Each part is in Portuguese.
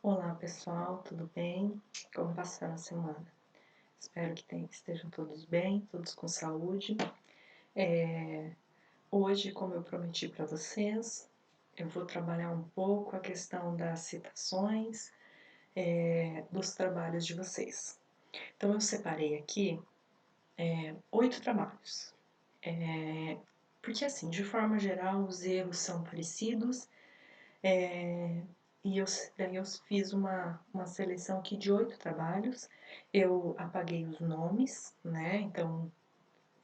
Olá pessoal, tudo bem? Como passaram a semana? Espero que estejam todos bem, todos com saúde. Hoje, como eu prometi para vocês, eu vou trabalhar um pouco a questão das citações dos trabalhos de vocês. Então eu separei aqui 8 trabalhos. Porque assim, de forma geral, os erros são parecidos. E daí eu fiz uma seleção aqui de 8 trabalhos. Eu apaguei os nomes, né? Então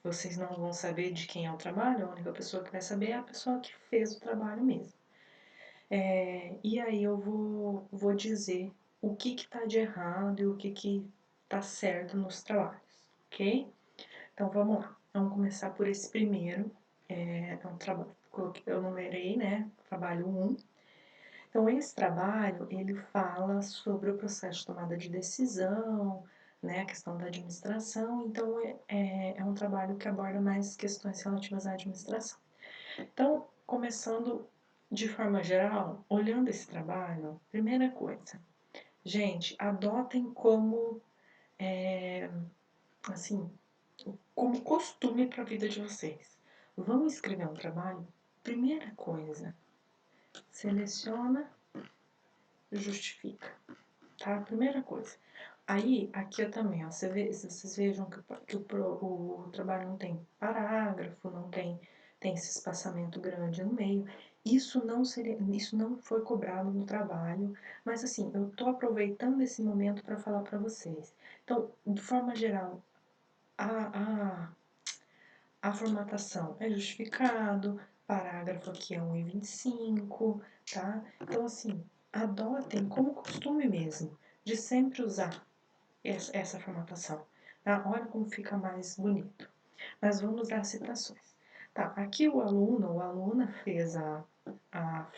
vocês não vão saber de quem é o trabalho, a única pessoa que vai saber é a pessoa que fez o trabalho mesmo. E aí eu vou dizer o que está de errado e o que está certo nos trabalhos, ok? Então vamos lá. Vamos começar por esse primeiro. É um trabalho, eu numerei, né? Trabalho 1. Então, esse trabalho, ele fala sobre o processo de tomada de decisão, né, a questão da administração, então é um trabalho que aborda mais questões relativas à administração. Então, começando de forma geral, olhando esse trabalho, primeira coisa, gente, adotem como, assim, como costume para a vida de vocês. Vão escrever um trabalho? Primeira coisa, seleciona, justifica. Tá? Primeira coisa. Aí, aqui eu também, ó, vocês vejam que o trabalho não tem parágrafo, não tem esse espaçamento grande no meio. Isso não foi cobrado no trabalho, mas assim, eu tô aproveitando esse momento para falar para vocês. Então, de forma geral, a, a formatação é justificado, parágrafo aqui é 1,25, tá? Então, assim, adotem como costume mesmo, de sempre usar essa formatação, tá? Olha como fica mais bonito. Mas vamos às citações. Tá, aqui o aluno ou a aluna fez a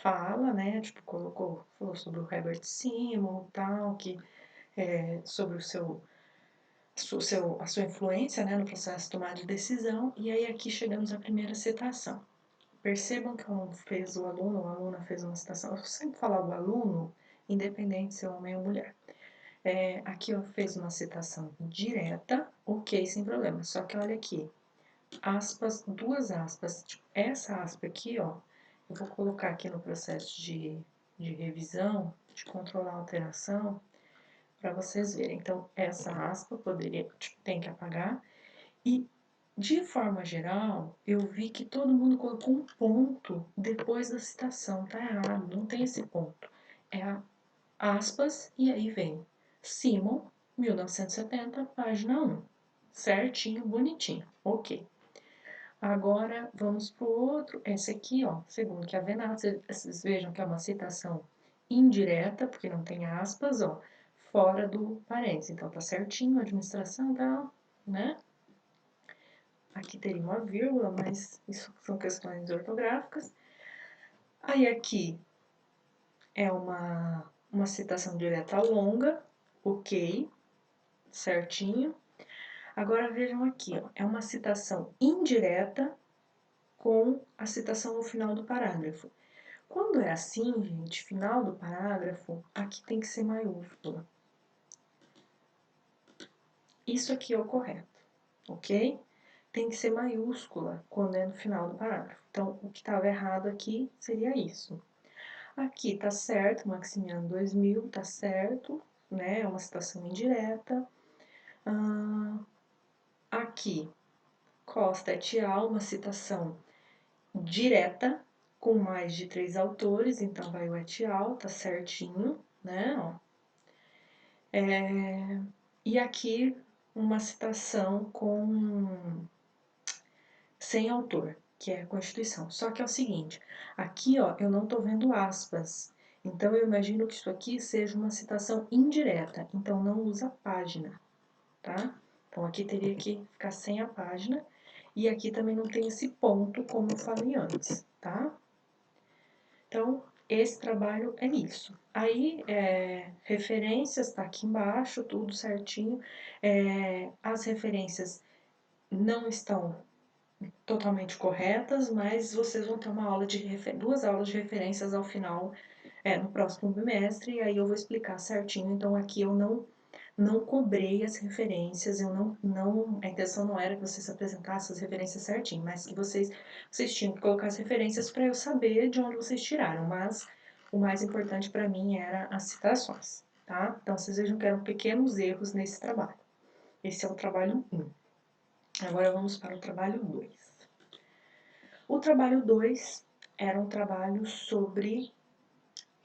fala, né? Tipo, falou sobre o Herbert Simon, tal, sobre a sua influência, né, no processo de tomada de decisão, e aí aqui chegamos à primeira citação. Percebam que o aluno ou a aluna fez uma citação. Eu sempre falo o aluno, independente se é homem ou mulher. Aqui eu fez uma citação direta, ok, sem problema. Só que olha aqui, aspas, duas aspas. Tipo, essa aspa aqui, ó, eu vou colocar aqui no processo de revisão, de controlar a alteração, para vocês verem. Então, essa aspa poderia, tipo, tem que apagar. E, de forma geral, eu vi que todo mundo colocou um ponto depois da citação. Tá errado, não tem esse ponto. É aspas, e aí vem Simon, 1970, página 1. Certinho, bonitinho. Ok. Agora vamos para o outro. Esse aqui, ó, segundo que a Venata, vocês vejam que é uma citação indireta, porque não tem aspas, ó, fora do parênteses. Então tá certinho, a administração tá, né? Aqui teria uma vírgula, mas isso são questões ortográficas. Aí aqui é uma citação direta longa, ok, certinho. Agora vejam aqui, ó, é uma citação indireta com a citação no final do parágrafo. Quando é assim, gente, final do parágrafo, aqui tem que ser maiúscula. Isso aqui é o correto, ok? Tem que ser maiúscula quando é no final do parágrafo. Então, o que estava errado aqui seria isso. Aqui tá certo, Maximiano 2000, tá certo, né? É uma citação indireta. Aqui, Costa et al., uma citação direta, com mais de 3 autores, então vai o et al., tá certinho, né? Ó. E aqui, uma citação sem autor, que é a Constituição. Só que é o seguinte, aqui, ó, eu não tô vendo aspas, então eu imagino que isso aqui seja uma citação indireta, então não usa página, tá? Então aqui teria que ficar sem a página, e aqui também não tem esse ponto, como eu falei antes, tá? Então, esse trabalho é isso. Aí, referências, tá aqui embaixo, tudo certinho. As referências não estão totalmente corretas, mas vocês vão ter duas aulas de referências ao final no próximo bimestre, e aí eu vou explicar certinho. Então aqui eu não cobrei as referências, a intenção não era que vocês apresentassem as referências certinho, mas que vocês tinham que colocar as referências para eu saber de onde vocês tiraram, mas o mais importante para mim era as citações, tá? Então vocês vejam que eram pequenos erros nesse trabalho. Esse é o trabalho 1. Agora vamos para o trabalho 2. O trabalho 2 era um trabalho sobre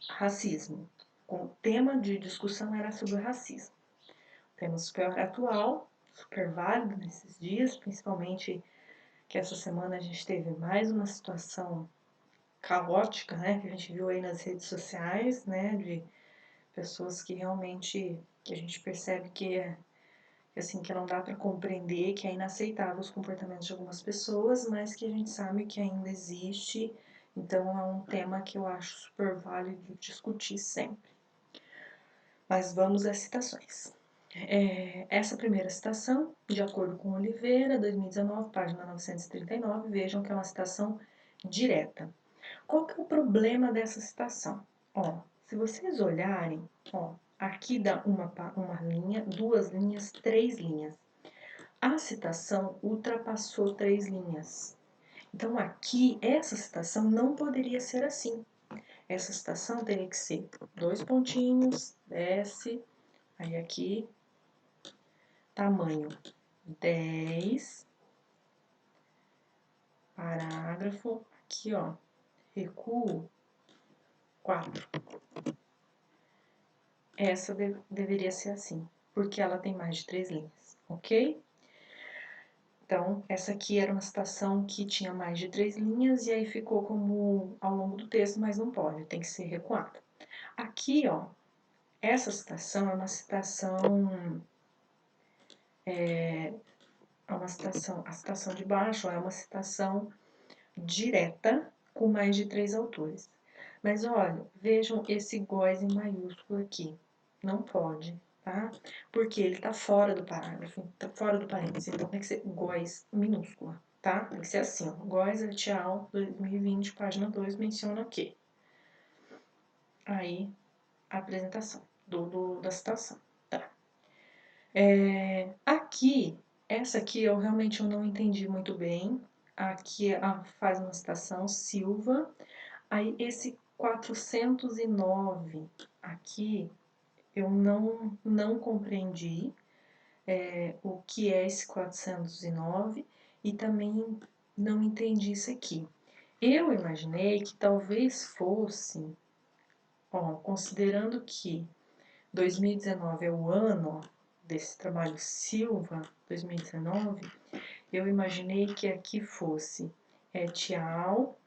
racismo. O tema de discussão era sobre racismo. Tema super atual, super válido nesses dias, principalmente que essa semana a gente teve mais uma situação caótica, né, que a gente viu aí nas redes sociais, né, de pessoas que realmente, que a gente percebe que assim, que não dá para compreender, que é inaceitável os comportamentos de algumas pessoas, mas que a gente sabe que ainda existe, então é um tema que eu acho super válido discutir sempre. Mas vamos às citações. Essa primeira citação, de acordo com Oliveira, 2019, página 939, vejam que é uma citação direta. Qual que é o problema dessa citação? Ó, se vocês olharem, ó, aqui dá uma linha, 2 linhas, 3 linhas. A citação ultrapassou 3 linhas. Então aqui, essa citação não poderia ser assim. Essa citação teria que ser 2 pontinhos, desce, aí aqui, tamanho 10, parágrafo, aqui ó, recuo 4. Essa deveria ser assim, porque ela tem mais de 3 linhas, ok? Então, essa aqui era uma citação que tinha mais de 3 linhas e aí ficou como ao longo do texto, mas não pode, tem que ser recuado. Aqui, ó, essa citação é uma citação, a citação de baixo é uma citação direta com mais de 3 autores. Mas olha, vejam esse góis em maiúsculo aqui. Não pode, tá? Porque ele tá fora do parágrafo, tá fora do parênteses. Então tem que ser góis minúscula, tá? Tem que ser assim, ó. Góis Artial 2020, página 2, menciona o quê? Aí, a apresentação da citação, tá? Aqui, essa aqui eu realmente não entendi muito bem. Aqui faz uma citação, Silva. Aí esse 409 aqui eu não compreendi o que é esse 409 e também não entendi isso aqui. Eu imaginei que talvez fosse, ó, considerando que 2019 é o ano desse trabalho Silva, 2019, eu imaginei que aqui fosse Etial,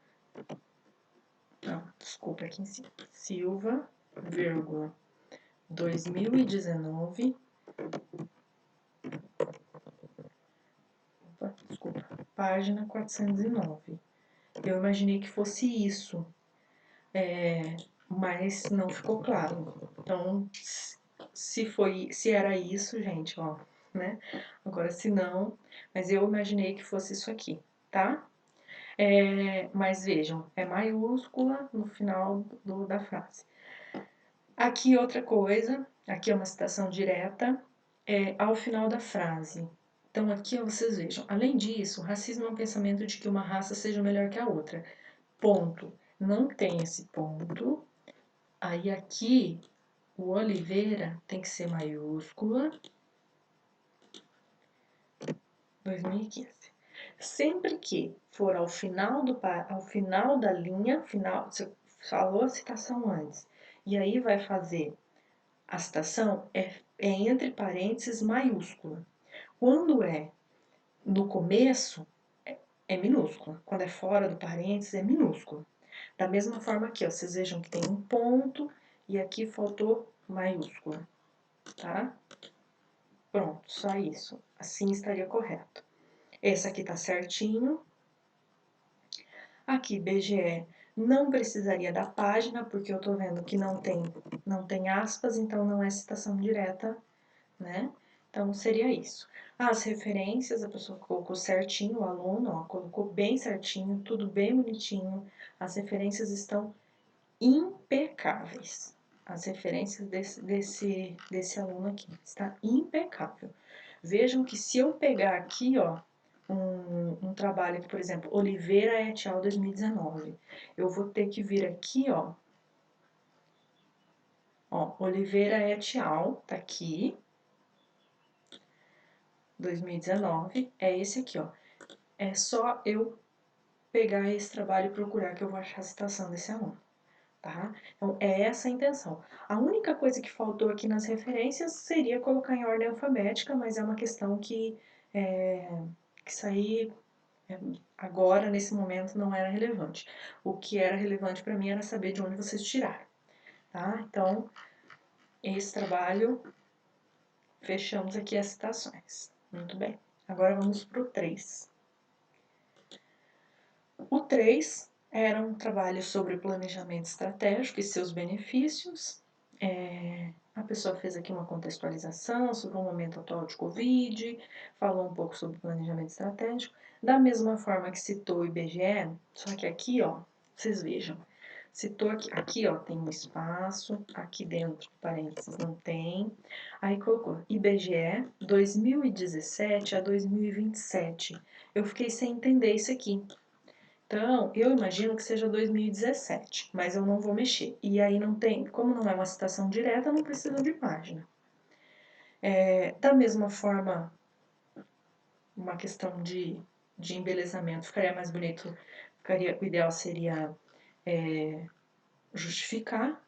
não, desculpa, aqui em cima, Silva, vírgula, 2019, desculpa, página 409. Eu imaginei que fosse isso, mas não ficou claro. Então, se era isso, gente, ó, né? Agora, se não, mas eu imaginei que fosse isso aqui, tá? Mas vejam, é maiúscula no final da frase. Aqui outra coisa, aqui é uma citação direta, ao final da frase. Então aqui vocês vejam, além disso, racismo é um pensamento de que uma raça seja melhor que a outra. Ponto. Não tem esse ponto. Aí aqui, o Oliveira tem que ser maiúscula. 2015. Sempre que for ao final da linha, você falou a citação antes, e aí vai fazer a citação, é entre parênteses maiúscula. Quando é no começo, é minúscula. Quando é fora do parênteses, é minúscula. Da mesma forma aqui, ó, vocês vejam que tem um ponto e aqui faltou maiúscula, tá? Pronto, só isso. Assim estaria correto. Esse aqui tá certinho. Aqui, BGE, não precisaria da página, porque eu tô vendo que não tem aspas, então não é citação direta, né? Então, seria isso. As referências, a pessoa colocou certinho, o aluno, ó, colocou bem certinho, tudo bem bonitinho. As referências estão impecáveis. As referências desse aluno aqui, está impecável. Vejam que se eu pegar aqui, ó, um trabalho, por exemplo, Oliveira et al. 2019, eu vou ter que vir aqui, ó, Oliveira et al. Tá aqui, 2019, é esse aqui, ó. É só eu pegar esse trabalho e procurar que eu vou achar a citação desse aluno, tá? Então, é essa a intenção. A única coisa que faltou aqui nas referências seria colocar em ordem alfabética, mas é uma questão que isso aí agora, nesse momento, não era relevante. O que era relevante para mim era saber de onde vocês tiraram, tá? Então, esse trabalho, fechamos aqui as citações. Muito bem. Agora vamos para o 3. O 3 era um trabalho sobre planejamento estratégico e seus benefícios. A pessoa fez aqui uma contextualização sobre o momento atual de Covid, falou um pouco sobre planejamento estratégico, da mesma forma que citou o IBGE, só que aqui, ó, vocês vejam, citou aqui ó, tem um espaço, aqui dentro, parênteses, não tem, aí colocou IBGE 2017 a 2027. Eu fiquei sem entender isso aqui. Então, eu imagino que seja 2017, mas eu não vou mexer. E aí não tem, como não é uma citação direta, não precisa de página. Da mesma forma, uma questão de embelezamento ficaria mais bonito, o ideal seria justificar.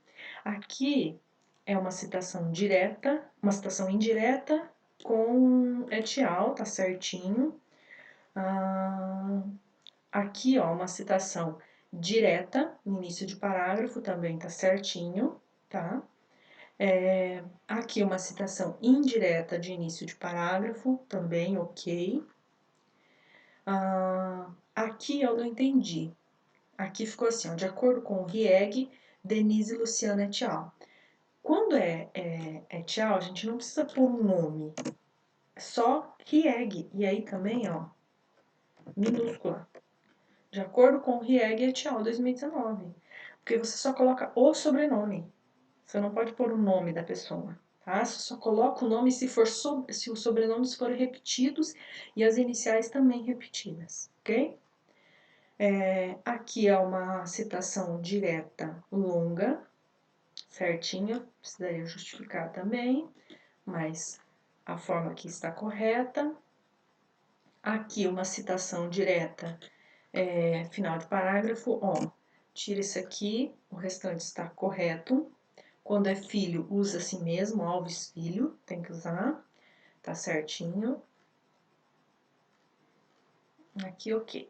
Aqui é uma citação direta, uma citação indireta com et al, tá certinho. Aqui, ó, uma citação direta, no início de parágrafo, também tá certinho, tá? Aqui uma citação indireta de início de parágrafo, também ok. Aqui eu não entendi. Aqui ficou assim, ó, de acordo com o Rieg, Denise e Luciana et al. Quando et al, a gente não precisa pôr um nome, é só Rieg. E aí também, ó, minúscula. De acordo com o Rieg et al. 2019. Porque você só coloca o sobrenome. Você não pode pôr o nome da pessoa, tá? Você só coloca o nome se os sobrenomes forem repetidos e as iniciais também repetidas, ok? Aqui é uma citação direta longa, certinha, precisaria justificar também, mas a forma aqui está correta. Aqui uma citação direta, final de parágrafo, ó, tira isso aqui, o restante está correto. Quando é filho, usa assim mesmo, Alves Filho, tem que usar, tá certinho. Aqui, ok.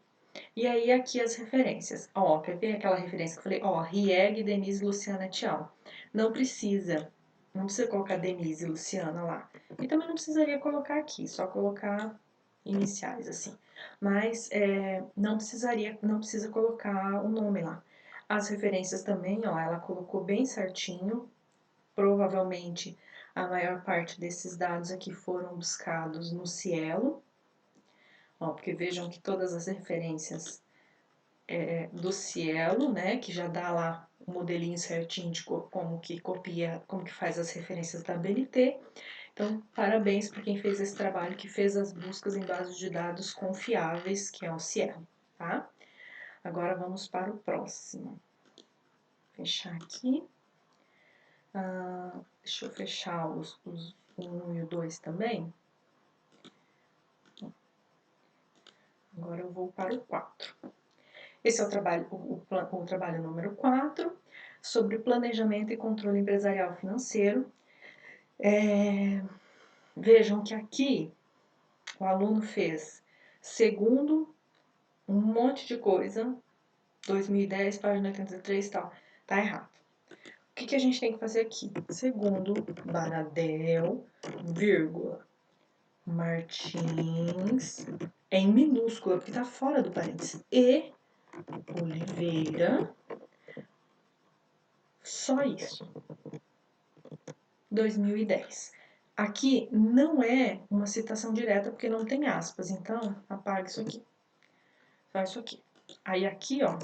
E aí, aqui as referências. Ó, quer ver aquela referência que eu falei? Ó, Rieg, Denise, Luciana et al. Não precisa colocar Denise e Luciana lá. E também não precisaria colocar aqui, só colocar iniciais, assim. Mas não precisa colocar o nome lá. As referências também, ó, ela colocou bem certinho. Provavelmente a maior parte desses dados aqui foram buscados no Cielo, ó, porque vejam que todas as referências do Cielo, né, que já dá lá o modelinho certinho de como que copia, como que faz as referências da BNT. Então, parabéns para quem fez esse trabalho, que fez as buscas em bases de dados confiáveis, que é o Cielo, tá? Agora vamos para o próximo. Fechar aqui. Deixa eu fechar os 1 e o 2 também. Agora eu vou para o 4. Esse é o trabalho número 4, sobre planejamento e controle empresarial financeiro. Vejam que aqui o aluno fez segundo um monte de coisa, 2010, página 83 e tal, tá errado. O que a gente tem que fazer aqui? Segundo Baradel, vírgula, Martins, em minúscula, porque tá fora do parênteses, e Oliveira, só isso, 2010. Aqui não é uma citação direta porque não tem aspas, então apaga isso aqui. Só isso aqui. Aí aqui, ó,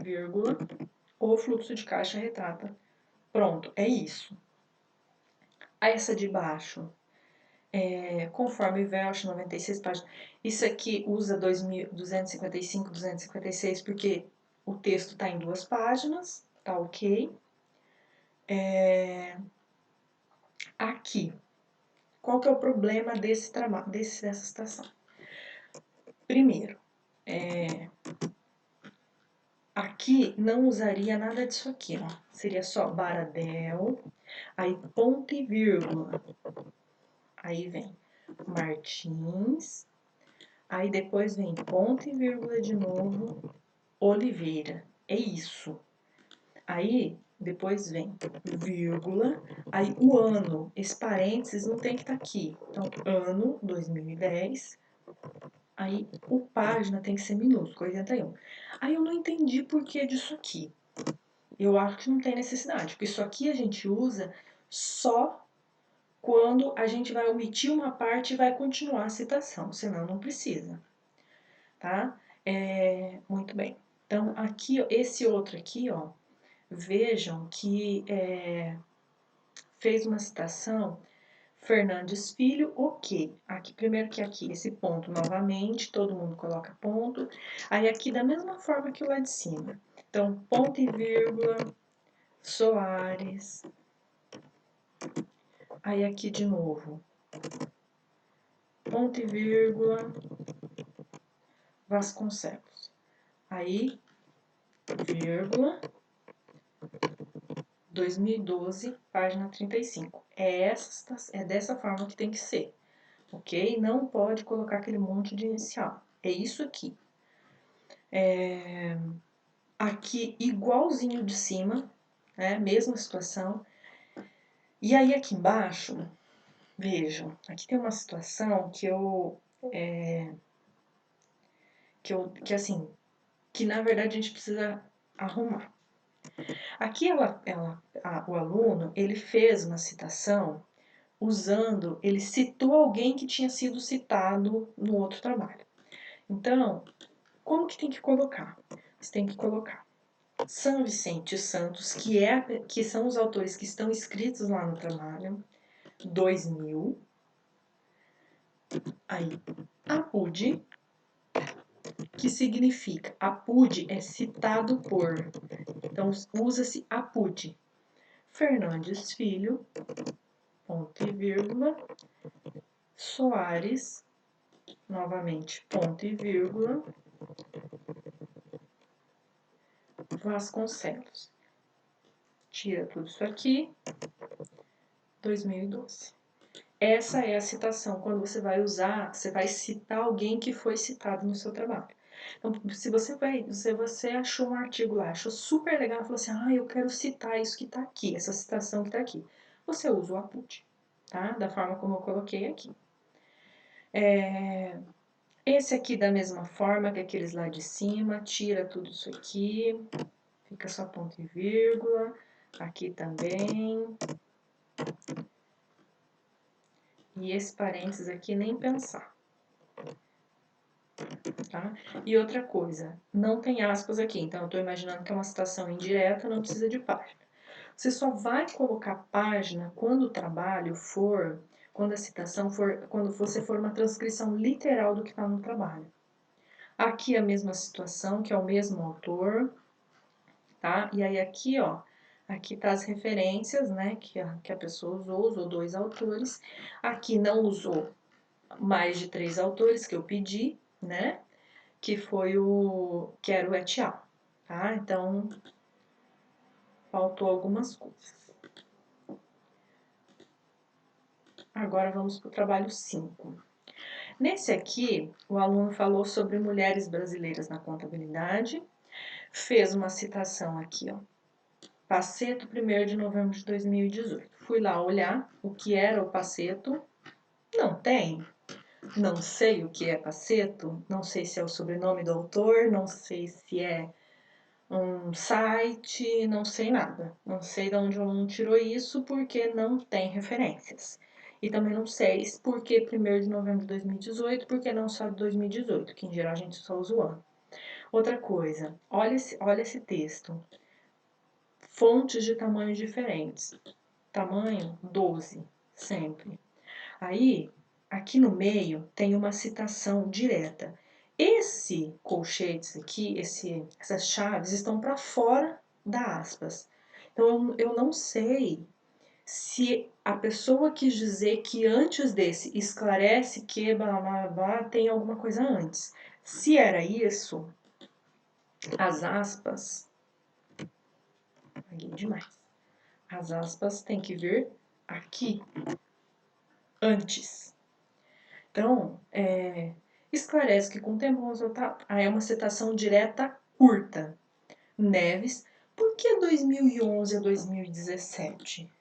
vírgula, o fluxo de caixa retrata. Pronto, é isso. Essa de baixo, conforme Welch, 96 páginas. Isso aqui usa 255, 256, porque o texto está em 2 páginas, tá ok. Aqui, qual que é o problema dessa citação? Primeiro, aqui não usaria nada disso aqui, ó. Seria só Baradel, aí ponto e vírgula. Aí vem Martins, aí depois vem ponto e vírgula de novo, Oliveira. É isso. Aí depois vem vírgula, aí o ano, esse parênteses não tem que estar aqui. Então, ano 2010, aí o página tem que ser minúsculo, 81. Aí eu não entendi por que disso aqui. Eu acho que não tem necessidade, porque isso aqui a gente usa só quando a gente vai omitir uma parte e vai continuar a citação, senão não precisa, tá? Muito bem. Então, aqui, esse outro aqui, ó, vejam que fez uma citação, Fernandes Filho, ok. Aqui, primeiro que aqui, esse ponto novamente, todo mundo coloca ponto. Aí aqui, da mesma forma que o lá de cima. Então, ponto e vírgula, Soares. Aí aqui de novo, ponto e vírgula, Vasconcelos. Aí, vírgula, 2012, página 35. É dessa forma que tem que ser, ok? Não pode colocar aquele monte de inicial. É isso aqui. Aqui, igualzinho de cima, né? Mesma situação. E aí aqui embaixo, vejam, aqui tem uma situação que na verdade a gente precisa arrumar. Aqui o aluno, ele fez uma citação ele citou alguém que tinha sido citado no outro trabalho. Então, como que tem que colocar? Você tem que colocar São Vicente Santos, que são os autores que estão escritos lá no trabalho, 2000. Aí, Apud, que significa, Apud é citado por, então usa-se Apud. Fernandes Filho, ponto e vírgula, Soares, novamente, ponto e vírgula, Vasconcelos. Tira tudo isso aqui, 2012. Essa é a citação, quando você vai usar, você vai citar alguém que foi citado no seu trabalho. Então, se você achou um artigo lá, achou super legal, falou assim, eu quero citar isso que está aqui, essa citação que está aqui. Você usa o apud, tá? Da forma como eu coloquei aqui. Esse aqui da mesma forma que aqueles lá de cima, tira tudo isso aqui, fica só ponto e vírgula, aqui também. E esse parênteses aqui nem pensar. Tá? E outra coisa, não tem aspas aqui, então eu estou imaginando que é uma citação indireta, não precisa de página. Você só vai colocar página quando o trabalho for, quando a citação for, quando você for uma transcrição literal do que está no trabalho. Aqui a mesma situação, que é o mesmo autor, tá? E aí aqui, ó, aqui tá as referências, né, que a pessoa usou 2 autores. Aqui não usou mais de 3 autores que eu pedi, né? Que era o et al, tá? Então, faltou algumas coisas. Agora vamos para o trabalho 5. Nesse aqui, o aluno falou sobre mulheres brasileiras na contabilidade, fez uma citação aqui, ó. Paceto, 1º de novembro de 2018. Fui lá olhar o que era o Paceto. Não tem. Não sei o que é Paceto. Não sei se é o sobrenome do autor. Não sei se é um site. Não sei nada. Não sei de onde o aluno tirou isso porque não tem referências. E também não sei por que 1º de novembro de 2018, porque não só de 2018, que em geral a gente só usa o ano. Outra coisa, olha esse texto. Fontes de tamanhos diferentes. Tamanho 12, sempre. Aí, aqui no meio, tem uma citação direta. Esse colchetes aqui, essas chaves, estão para fora da aspas. Então, eu não sei se a pessoa quis dizer que antes desse esclarece que blá, blá, blá, tem alguma coisa antes. Se era isso, as aspas, demais. As aspas têm que vir aqui, antes. Então, esclarece que com o tempo vamos voltar. Aí é uma citação direta curta. Neves, por que 2011 a 2017?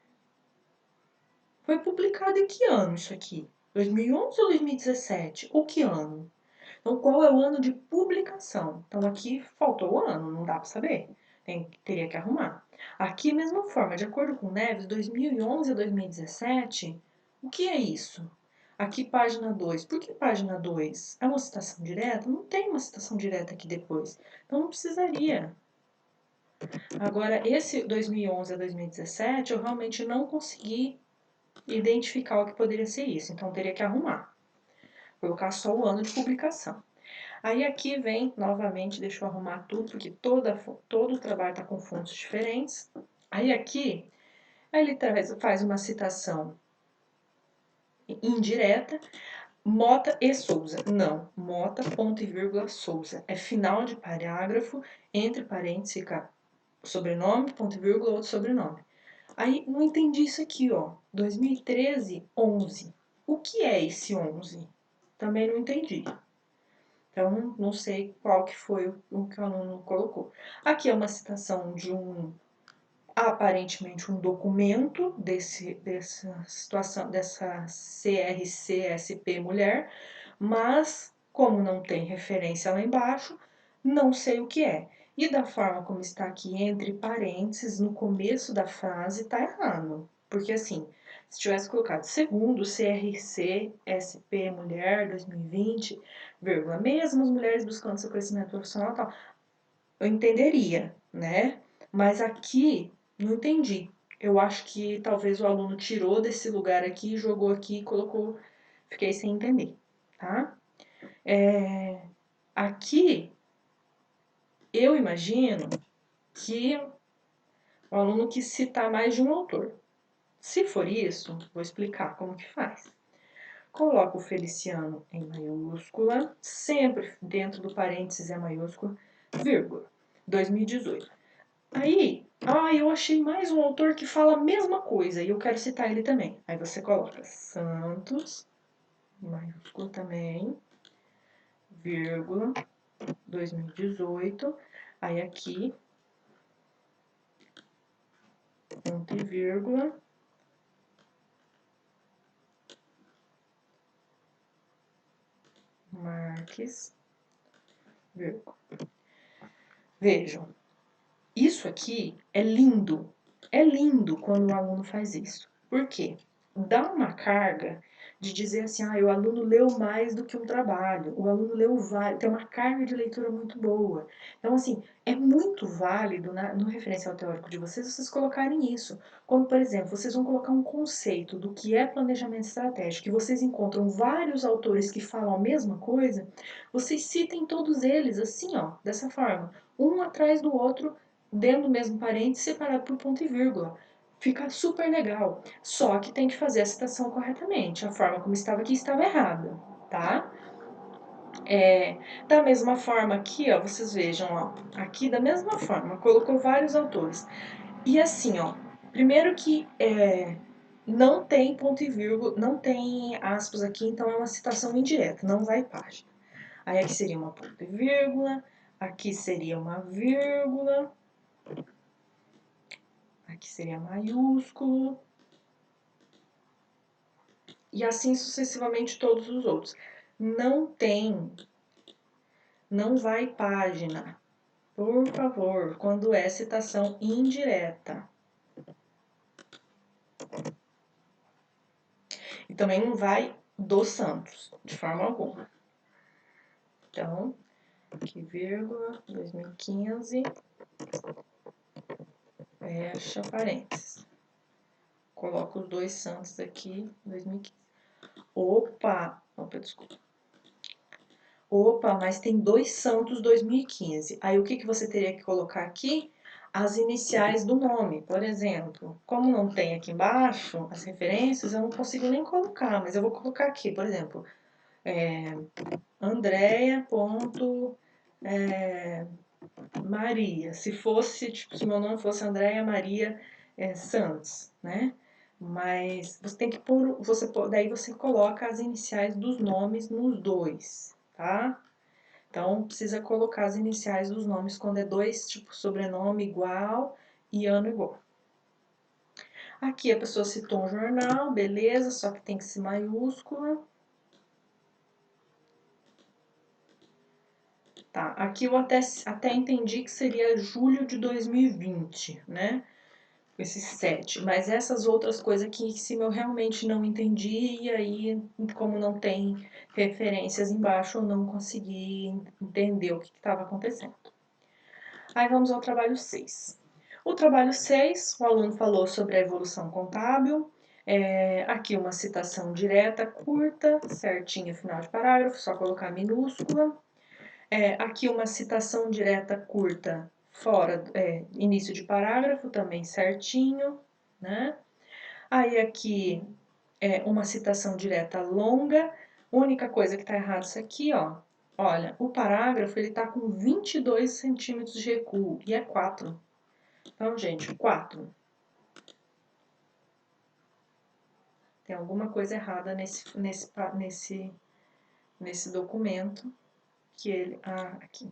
Foi publicado em que ano isso aqui? 2011 ou 2017? Ou que ano? Então, qual é o ano de publicação? Então, aqui faltou o ano, não dá para saber. Teria que arrumar. Aqui, mesma forma, de acordo com Neves, 2011 a 2017, o que é isso? Aqui, página 2. Por que página 2? É uma citação direta? Não tem uma citação direta aqui depois. Então, não precisaria. Agora, esse 2011 a 2017, eu realmente não consegui identificar o que poderia ser isso. Então, teria que arrumar. Colocar só o ano de publicação. Aí aqui vem, novamente, deixa eu arrumar tudo, porque todo o trabalho está com fontes diferentes. Aí aqui, ele faz uma citação indireta, Mota e Souza. Não, Mota, ponto e vírgula, Souza. É final de parágrafo, entre parênteses fica sobrenome, ponto e vírgula, outro sobrenome. Aí, não entendi isso aqui, ó. 2013, 11. O que é esse 11? Também não entendi. Então, não sei qual que foi o que o aluno colocou. Aqui é uma citação de aparentemente um documento dessa situação, dessa CRCSP mulher, mas como não tem referência lá embaixo, não sei o que é. E da forma como está aqui entre parênteses, no começo da frase, está errado. Porque assim, se tivesse colocado segundo CRC-SP Mulher 2020, vírgula, mesmo as mulheres buscando seu crescimento profissional, tal, eu entenderia, né? Mas aqui não entendi. Eu acho que talvez o aluno tirou desse lugar aqui, jogou aqui e colocou. Fiquei sem entender, tá? Aqui eu imagino que o aluno quis citar mais de um autor. Se for isso, vou explicar como que faz. Coloca o Feliciano em maiúscula, sempre dentro do parênteses é maiúscula, vírgula, 2018. Aí, eu achei mais um autor que fala a mesma coisa e eu quero citar ele também. Aí você coloca Santos, maiúsculo também, vírgula, 2018. Aí aqui, ponto e vírgula. Marques, vírgula. Vejam, isso aqui é lindo. É lindo quando o aluno faz isso. Por quê? Dá uma carga de dizer assim, o aluno leu mais do que um trabalho, o aluno leu vários, tem uma carga de leitura muito boa. Então, assim, é muito válido no referencial teórico de vocês colocarem isso. Quando, por exemplo, vocês vão colocar um conceito do que é planejamento estratégico, e vocês encontram vários autores que falam a mesma coisa, vocês citem todos eles assim, ó, dessa forma, um atrás do outro, dentro do mesmo parênteses, separado por ponto e vírgula. Fica super legal. Só que tem que fazer a citação corretamente. A forma como estava aqui estava errada, tá? Da mesma forma aqui, ó, vocês vejam, ó, aqui da mesma forma, colocou vários autores. E assim, ó, primeiro que não tem ponto e vírgula, não tem aspas aqui, então é uma citação indireta, não vai página. Aí aqui seria uma ponto e vírgula, aqui seria uma vírgula, aqui seria maiúsculo, e assim sucessivamente todos os outros. Não tem, não vai página, por favor, quando é citação indireta. E também não vai do Santos, de forma alguma. Então, aqui, vírgula, 2015, fecha parênteses. Coloco os dois santos aqui, 2015. Opa, desculpa. Opa, mas tem dois santos 2015. Aí o que você teria que colocar aqui? As iniciais do nome, por exemplo. Como não tem aqui embaixo as referências, eu não consigo nem colocar, mas eu vou colocar aqui, por exemplo, Andréia. Maria. Se fosse, tipo, se meu nome fosse Andréia Maria Santos, né? Mas você tem que pôr, daí você coloca as iniciais dos nomes nos dois, tá? Então, precisa colocar as iniciais dos nomes quando é dois, tipo, sobrenome igual e ano igual. Aqui a pessoa citou um jornal, beleza, só que tem que ser maiúscula. Tá, aqui eu até entendi que seria julho de 2020, né? Esses 7, mas essas outras coisas aqui em cima eu realmente não entendi, e aí, como não tem referências embaixo, eu não consegui entender o que estava acontecendo. Aí vamos ao trabalho 6. O trabalho 6, o aluno falou sobre a evolução contábil. Aqui uma citação direta, curta, certinha, final de parágrafo, só colocar minúscula. Aqui uma citação direta curta, fora, início de parágrafo, também certinho, né? Aí aqui uma citação direta longa, única coisa que está errada isso aqui, ó. Olha, o parágrafo ele está com 22 centímetros de recuo e é 4. Então, gente, 4. Tem alguma coisa errada nesse documento que ele... Ah, aqui.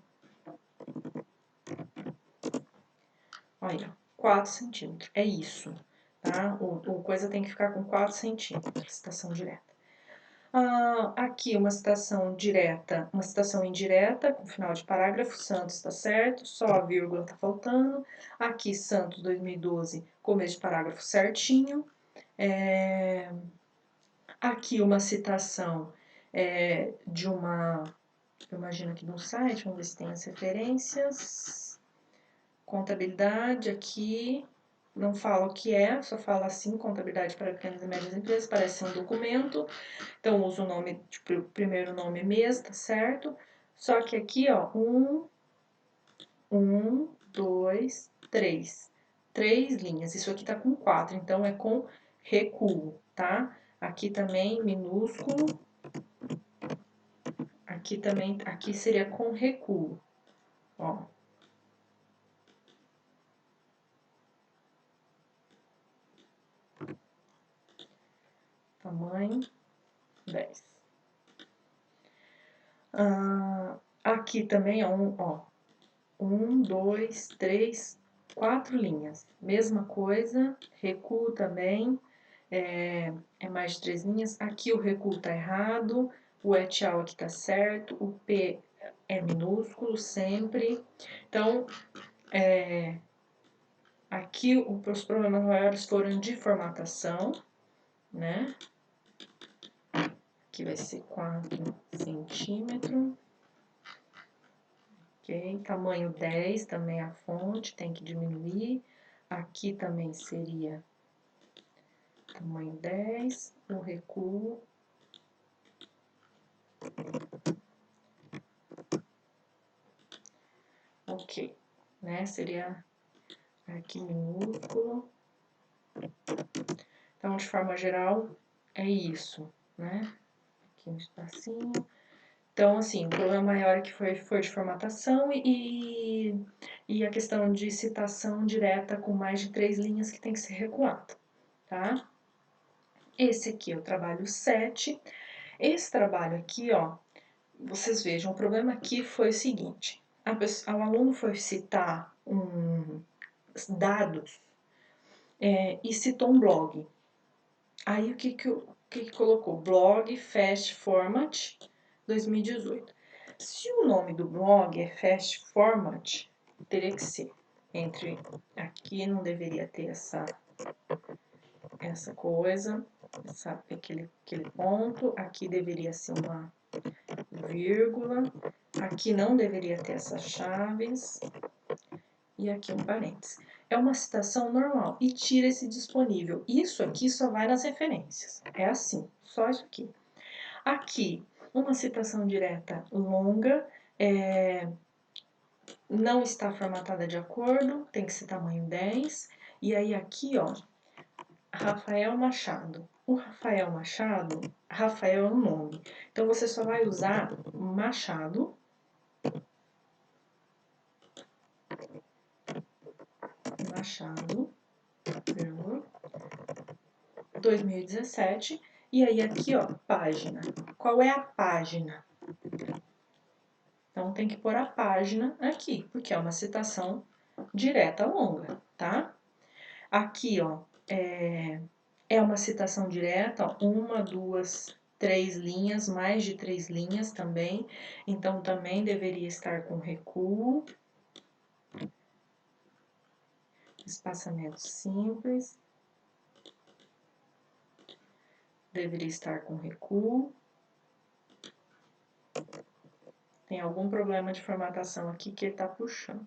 Olha, 4 centímetros. É isso, tá? O coisa tem que ficar com 4 centímetros, citação direta. Aqui uma citação direta, uma citação indireta, com final de parágrafo, Santos está certo, só a vírgula está faltando. Aqui, Santos 2012, começo de parágrafo certinho. Aqui uma citação de uma, eu imagino que de um site, vamos ver se tem as referências. Contabilidade aqui, não fala o que é, só fala assim, contabilidade para pequenas e médias empresas, parece ser um documento. Então, uso o nome, tipo, o primeiro nome mesmo, tá certo? Só que aqui, ó, 2, 3. 3 linhas. Isso aqui tá com 4, então é com recuo, tá? Aqui também, minúsculo. Aqui também, aqui seria com recuo, ó. Tamanho 10. Aqui também, ó, 2, 3, 4 linhas. Mesma coisa, recuo também, é mais de 3 linhas. Aqui o recuo tá errado, o et al aqui tá certo, o P é minúsculo sempre. Então, aqui os problemas maiores foram de formatação, né? Aqui vai ser 4 centímetros. Ok, tamanho 10 também a fonte, tem que diminuir. Aqui também seria tamanho 10, o recuo. Ok, né? Seria aqui minúsculo. Então, de forma geral, é isso, né? Aqui um espacinho. Então, assim, o problema maior que foi de formatação e a questão de citação direta com mais de 3 linhas que tem que ser recuado, tá? Esse aqui é o trabalho 7. Esse trabalho aqui, ó, vocês vejam, o problema aqui foi o seguinte, o aluno foi citar dados e citou um blog. Aí o que colocou? Blog Fast Format 2018. Se o nome do blog é Fast Format, teria que ser entre aqui, não deveria ter essa coisa, aquele ponto, aqui deveria ser uma vírgula, Aqui não deveria ter essas chaves. E aqui um parênteses. É uma citação normal. E tira esse disponível. Isso aqui só vai nas referências. É assim, só isso aqui. Aqui, uma citação direta longa, não está formatada de acordo, tem que ser tamanho 10. E aí aqui, ó, Rafael Machado. O Rafael Machado, Rafael é um nome. Então você só vai usar Machado. Machado, 2017. E aí aqui, ó, página. Qual é a página? Então tem que pôr a página aqui, porque é uma citação direta longa, tá? Aqui, ó, é uma citação direta, ó, 1, 2, 3 linhas, mais de 3 linhas também. Então também deveria estar com recuo. Espaçamento simples. Deveria estar com recuo. Tem algum problema de formatação aqui que ele está puxando.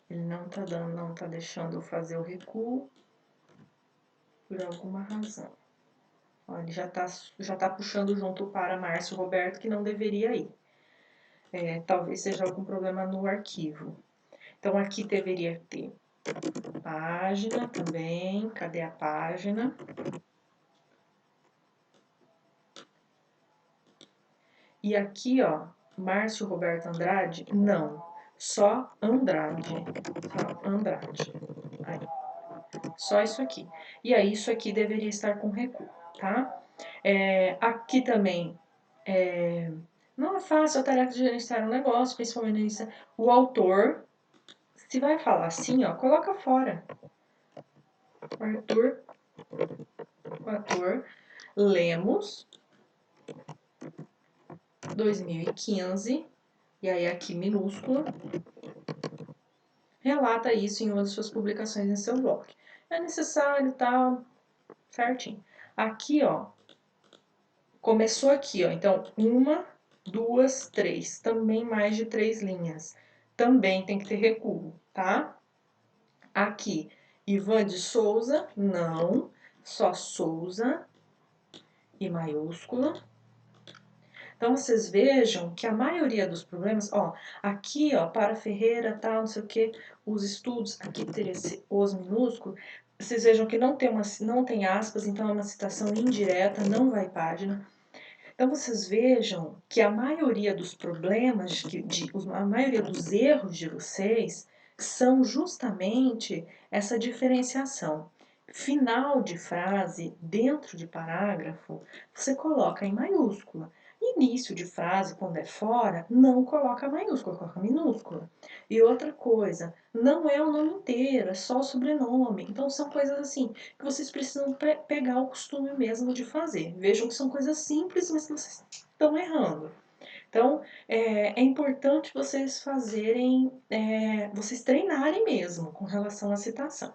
Ele não está dando, não está deixando eu fazer o recuo por alguma razão. Ó, ele já tá puxando junto para Márcio Roberto, que não deveria ir. Talvez seja algum problema no arquivo. Então aqui deveria ter página também. Cadê a página? E aqui, ó, Márcio Roberto Andrade, não, só Andrade, só Andrade, aí, só isso aqui. E aí isso aqui deveria estar com recuo, tá? Aqui também, não é fácil a tarefa de gerenciar um negócio, principalmente o autor, se vai falar assim, ó, coloca fora. O ator Lemos, 2015, e aí aqui minúsculo, relata isso em uma de suas publicações em seu blog. É necessário, tal, certinho. Aqui, ó, começou aqui, ó, então, 1, 2, 3, também mais de 3 linhas. Também tem que ter recuo, tá? Aqui, Ivan de Souza, não, só Souza, e maiúscula. Então, vocês vejam que a maioria dos problemas, ó, aqui, ó, para Ferreira, tal, não sei o que, os estudos, aqui teria os minúsculos, vocês vejam que não tem aspas, então é uma citação indireta, não vai página. Então, vocês vejam que a maioria dos problemas, a maioria dos erros de vocês são justamente essa diferenciação. Final de frase, dentro de parágrafo, você coloca em maiúscula. Início de frase, quando é fora, não coloca maiúscula, coloca minúscula. E outra coisa, não é o nome inteiro, é só o sobrenome. Então são coisas assim que vocês precisam pegar o costume mesmo de fazer. Vejam que são coisas simples, mas que vocês estão errando. Então, é importante vocês fazerem, vocês treinarem mesmo com relação à citação.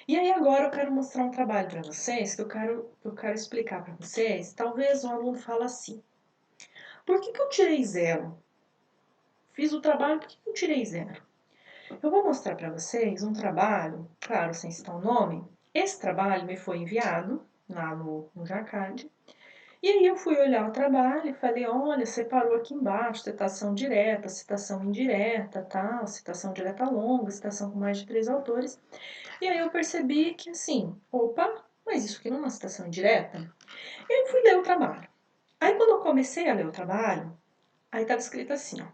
E aí agora eu quero mostrar um trabalho para vocês, que eu quero explicar para vocês. Talvez um aluno fale assim, por que eu tirei 0? Fiz o trabalho, por que eu tirei 0? Eu vou mostrar para vocês um trabalho, claro, sem citar o nome. Esse trabalho me foi enviado lá no Jacad. E aí eu fui olhar o trabalho e falei, olha, separou aqui embaixo, citação direta, citação indireta, tal, citação direta longa, citação com mais de 3 autores. E aí eu percebi que assim, opa, mas isso aqui não é uma citação indireta? E aí eu fui ler o trabalho. Aí quando eu comecei a ler o trabalho, aí estava escrito assim, ó.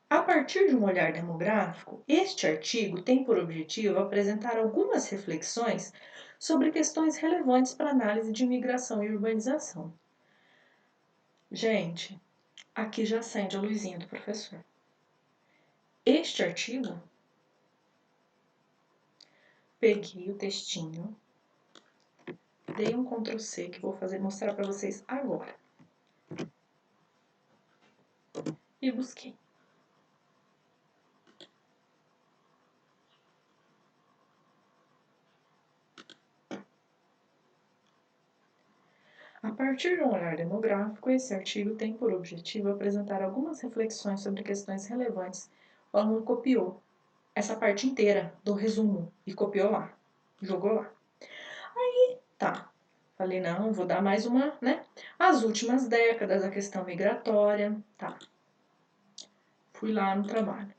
A partir de um olhar demográfico, este artigo tem por objetivo apresentar algumas reflexões sobre questões relevantes para a análise de migração e urbanização. Gente, aqui já acende a luzinha do professor. Este artigo, peguei o textinho, dei um Ctrl C que vou mostrar para vocês agora. E busquei. A partir de um olhar demográfico, esse artigo tem por objetivo apresentar algumas reflexões sobre questões relevantes. O aluno copiou essa parte inteira do resumo e copiou lá, jogou lá. Aí, tá. Falei, não, vou dar mais uma, né? As últimas décadas, a questão migratória, tá. Fui lá no trabalho.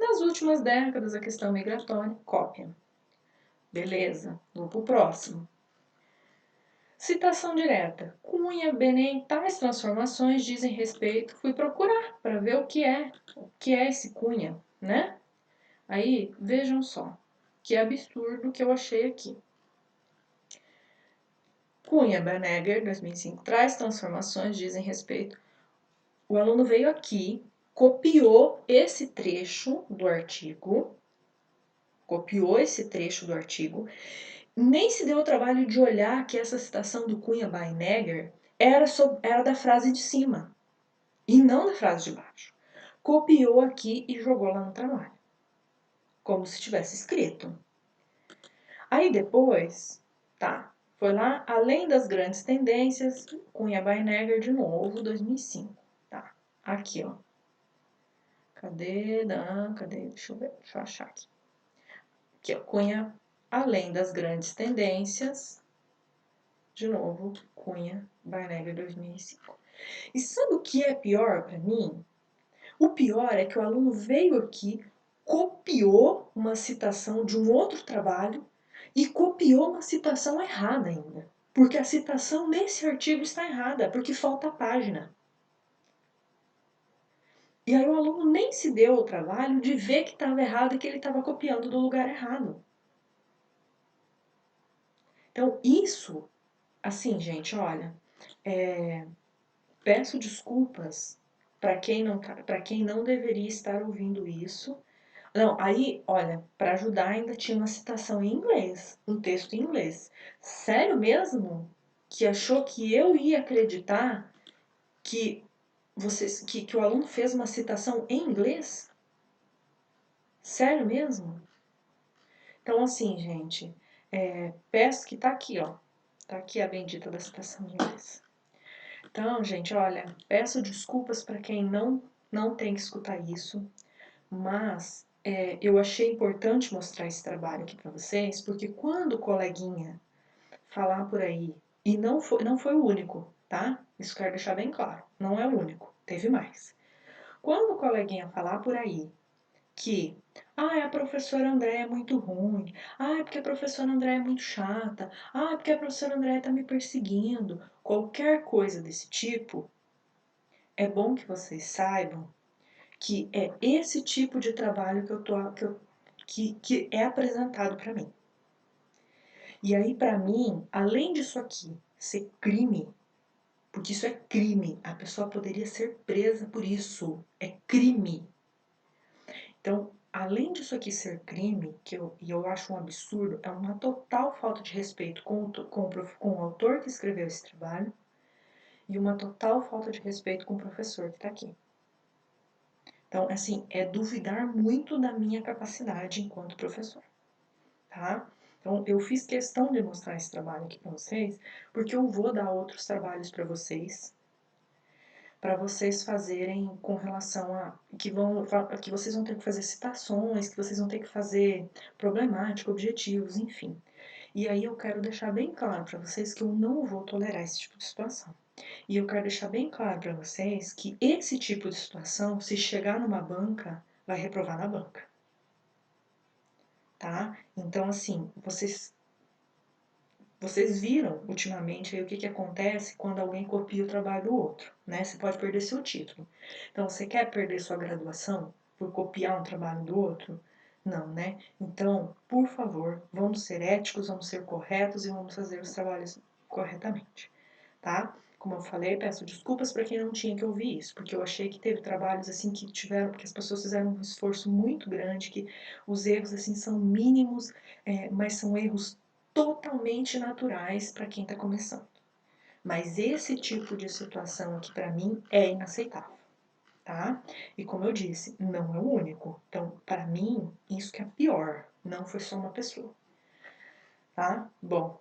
Nas últimas décadas, a questão migratória, cópia. Beleza, vou pro próximo. Citação direta. Cunha, Benem, tais transformações dizem respeito. Fui procurar para ver o que é esse Cunha, né? Aí, vejam só, que absurdo que eu achei aqui. Cunha, Benegger, 2005, traz transformações dizem respeito. O aluno veio aqui, copiou esse trecho do artigo, nem se deu o trabalho de olhar que essa citação do Cunha Benegger era da frase de cima e não da frase de baixo. Copiou aqui e jogou lá no trabalho, como se tivesse escrito. Aí depois, tá, foi lá, além das grandes tendências, Cunha Benegger de novo, 2005. Tá, aqui ó. Cadê? Deixa eu ver, deixa eu achar aqui. Aqui ó, Cunha, além das grandes tendências, de novo, Cunha Benegger 2005. E sabe o que é pior para mim? O pior é que o aluno veio aqui, copiou uma citação de um outro trabalho e copiou uma citação errada ainda. Porque a citação nesse artigo está errada, porque falta a página. E aí o aluno nem se deu ao trabalho de ver que estava errado e que ele estava copiando do lugar errado. Então isso, assim, gente, olha, peço desculpas para quem não deveria estar ouvindo isso. Não, aí, olha, para ajudar ainda tinha uma citação em inglês, um texto em inglês. Sério mesmo? Que achou que eu ia acreditar que que o aluno fez uma citação em inglês? Sério mesmo? Então, assim, gente, peço que tá aqui, ó. Tá aqui a bendita da citação em inglês. Então, gente, olha, peço desculpas para quem não tem que escutar isso, mas eu achei importante mostrar esse trabalho aqui para vocês, porque quando o coleguinha falar por aí, e não foi o único, tá? Isso quero deixar bem claro, não é o único, teve mais. Quando o coleguinha falar por aí que a professora André é muito ruim, é porque a professora André é muito chata, é porque a professora André está me perseguindo, qualquer coisa desse tipo, é bom que vocês saibam que é esse tipo de trabalho que é apresentado para mim. E aí, para mim, além disso aqui ser crime, porque isso é crime, a pessoa poderia ser presa por isso, é crime. Então, além disso aqui ser crime, e eu acho um absurdo, é uma total falta de respeito com o autor que escreveu esse trabalho e uma total falta de respeito com o professor que está aqui. Então, assim, é duvidar muito da minha capacidade enquanto professor, tá? Então, eu fiz questão de mostrar esse trabalho aqui para vocês, porque eu vou dar outros trabalhos para vocês fazerem com relação a que vocês vão ter que fazer citações, que vocês vão ter que fazer problemática, objetivos, enfim. E aí eu quero deixar bem claro para vocês que eu não vou tolerar esse tipo de situação. E eu quero deixar bem claro para vocês que esse tipo de situação, se chegar numa banca, vai reprovar na banca. Tá? Então, assim, vocês viram ultimamente aí o que acontece quando alguém copia o trabalho do outro, né? Você pode perder seu título. Então, você quer perder sua graduação por copiar um trabalho do outro? Não, né? Então, por favor, vamos ser éticos, vamos ser corretos e vamos fazer os trabalhos corretamente, tá? Como eu falei, peço desculpas para quem não tinha que ouvir isso, porque eu achei que teve trabalhos assim que as pessoas fizeram um esforço muito grande, que os erros assim são mínimos, mas são erros totalmente naturais para quem está começando. Mas esse tipo de situação aqui para mim é inaceitável, tá? E como eu disse, não é o único. Então, para mim, isso que é pior, não foi só uma pessoa, tá? Bom,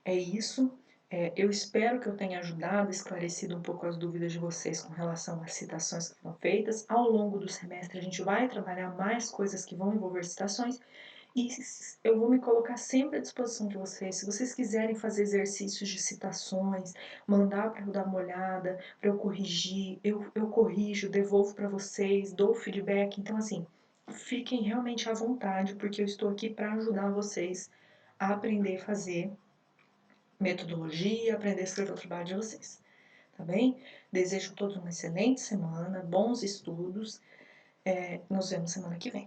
é isso. Eu espero que eu tenha ajudado, esclarecido um pouco as dúvidas de vocês com relação às citações que foram feitas. Ao longo do semestre, a gente vai trabalhar mais coisas que vão envolver citações e eu vou me colocar sempre à disposição de vocês. Se vocês quiserem fazer exercícios de citações, mandar para eu dar uma olhada, para eu corrigir, eu corrijo, devolvo para vocês, dou feedback. Então, assim, fiquem realmente à vontade, porque eu estou aqui para ajudar vocês a aprender a fazer metodologia, aprender a escrever o trabalho de vocês, tá bem? Desejo a todos uma excelente semana, bons estudos, nos vemos semana que vem.